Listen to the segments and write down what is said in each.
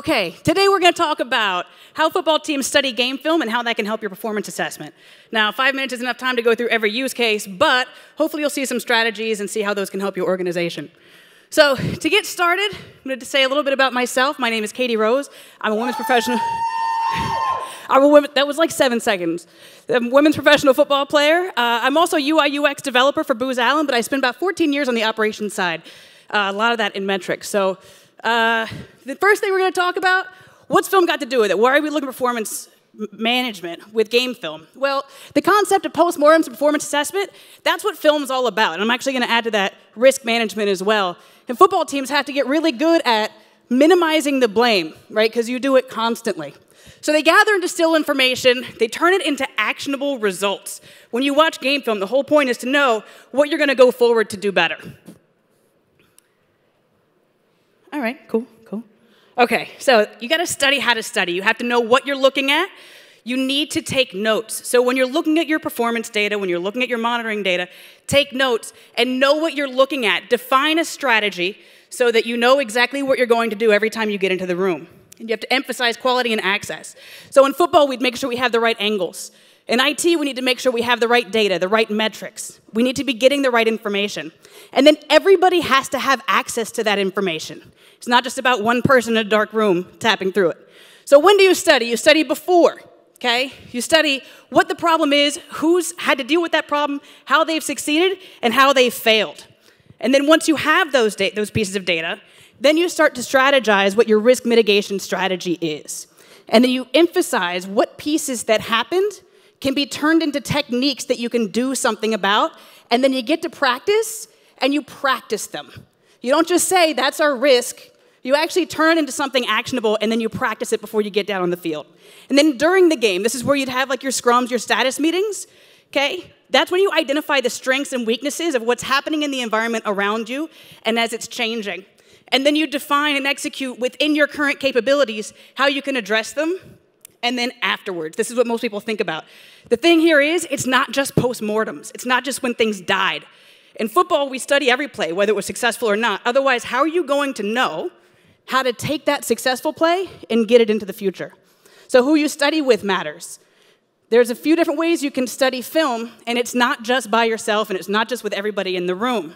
Okay, today we're going to talk about how football teams study game film and how that can help your performance assessment. Now, 5 minutes is enough time to go through every use case, but hopefully you'll see some strategies and see how those can help your organization. So, to get started, I'm going to say a little bit about myself. My name is Katie Rose. I'm a women's professional. That was like 7 seconds. I'm a women's professional football player. I'm also a UI UX developer for Booz Allen, but I spent about 14 years on the operations side. A lot of that in metrics. So, the first thing we're going to talk about, what's film got to do with it? Why are we looking at performance management with game film? Well, the concept of postmortems and performance assessment, that's what film's all about. And I'm actually going to add to that risk management as well. And football teams have to get really good at minimizing the blame, right? Because you do it constantly. So they gather and distill information, they turn it into actionable results. When you watch game film, the whole point is to know what you're going to go forward to do better. All right, cool. Okay, so you got to study how to study. You have to know what you're looking at. You need to take notes. So when you're looking at your performance data, when you're looking at your monitoring data, take notes and know what you're looking at. Define a strategy so that you know exactly what you're going to do every time you get into the room. And you have to emphasize quality and access. So in football, we'd make sure we have the right angles. In IT, we need to make sure we have the right data, the right metrics. We need to be getting the right information. And then everybody has to have access to that information. It's not just about one person in a dark room tapping through it. So when do you study? You study before, okay? You study what the problem is, who's had to deal with that problem, how they've succeeded, and how they've failed. And then once you have those pieces of data, then you start to strategize what your risk mitigation strategy is. And then you emphasize what pieces that happened can be turned into techniques that you can do something about, and then you get to practice, and you practice them. You don't just say, that's our risk. You actually turn it into something actionable, and then you practice it before you get down on the field. And then during the game, this is where you'd have like your scrums, your status meetings, okay? That's when you identify the strengths and weaknesses of what's happening in the environment around you and as it's changing. And then you define and execute within your current capabilities how you can address them. And then afterwards, this is what most people think about. The thing here is, it's not just postmortems. It's not just when things died. In football, we study every play, whether it was successful or not. Otherwise, how are you going to know how to take that successful play and get it into the future? So who you study with matters. There's a few different ways you can study film, and it's not just by yourself, and it's not just with everybody in the room.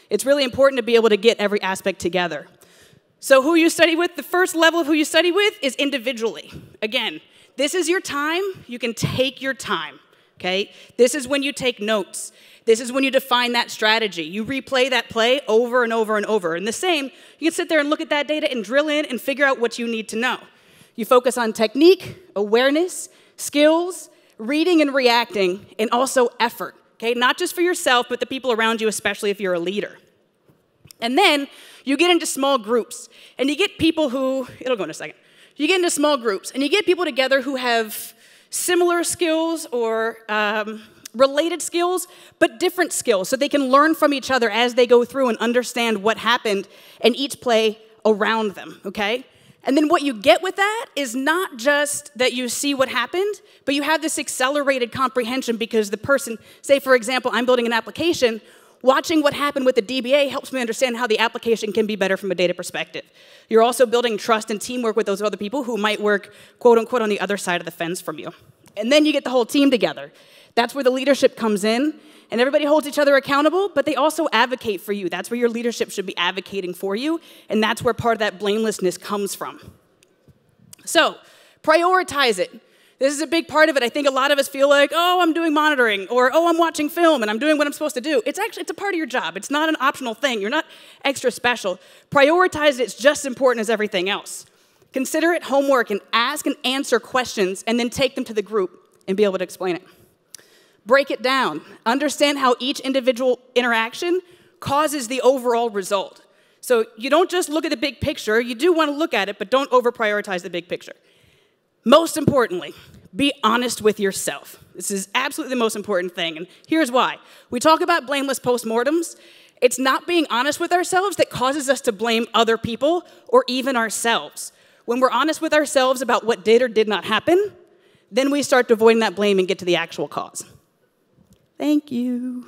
It's really important to be able to get every aspect together. So who you study with, the first level of who you study with is individually. Again, this is your time. You can take your time, okay? This is when you take notes. This is when you define that strategy. You replay that play over and over and over. And the same, you can sit there and look at that data and drill in and figure out what you need to know. You focus on technique, awareness, skills, reading and reacting, and also effort, okay? Not just for yourself, but the people around you, especially if you're a leader. And then you get into small groups, and you get people who, it'll go in a second. You get into small groups, and you get people together who have similar skills or related skills, but different skills, so they can learn from each other as they go through and understand what happened in each play around them, okay? And then what you get with that is not just that you see what happened, but you have this accelerated comprehension because the person, say for example, I'm building an application, watching what happened with the DBA helps me understand how the application can be better from a data perspective. You're also building trust and teamwork with those other people who might work, quote unquote, on the other side of the fence from you. And then you get the whole team together. That's where the leadership comes in, and everybody holds each other accountable, but they also advocate for you. That's where your leadership should be advocating for you, and that's where part of that blamelessness comes from. So, prioritize it. This is a big part of it. I think a lot of us feel like, oh, I'm doing monitoring, or oh, I'm watching film, and I'm doing what I'm supposed to do. It's a part of your job. It's not an optional thing. You're not extra special. Prioritize it. It's just as important as everything else. Consider it homework and ask and answer questions, and then take them to the group and be able to explain it. Break it down. Understand how each individual interaction causes the overall result. So you don't just look at the big picture. You do want to look at it, but don't over-prioritize the big picture. Most importantly, be honest with yourself. This is absolutely the most important thing, and here's why. We talk about blameless postmortems. It's not being honest with ourselves that causes us to blame other people or even ourselves. When we're honest with ourselves about what did or did not happen, then we start to avoid that blame and get to the actual cause. Thank you.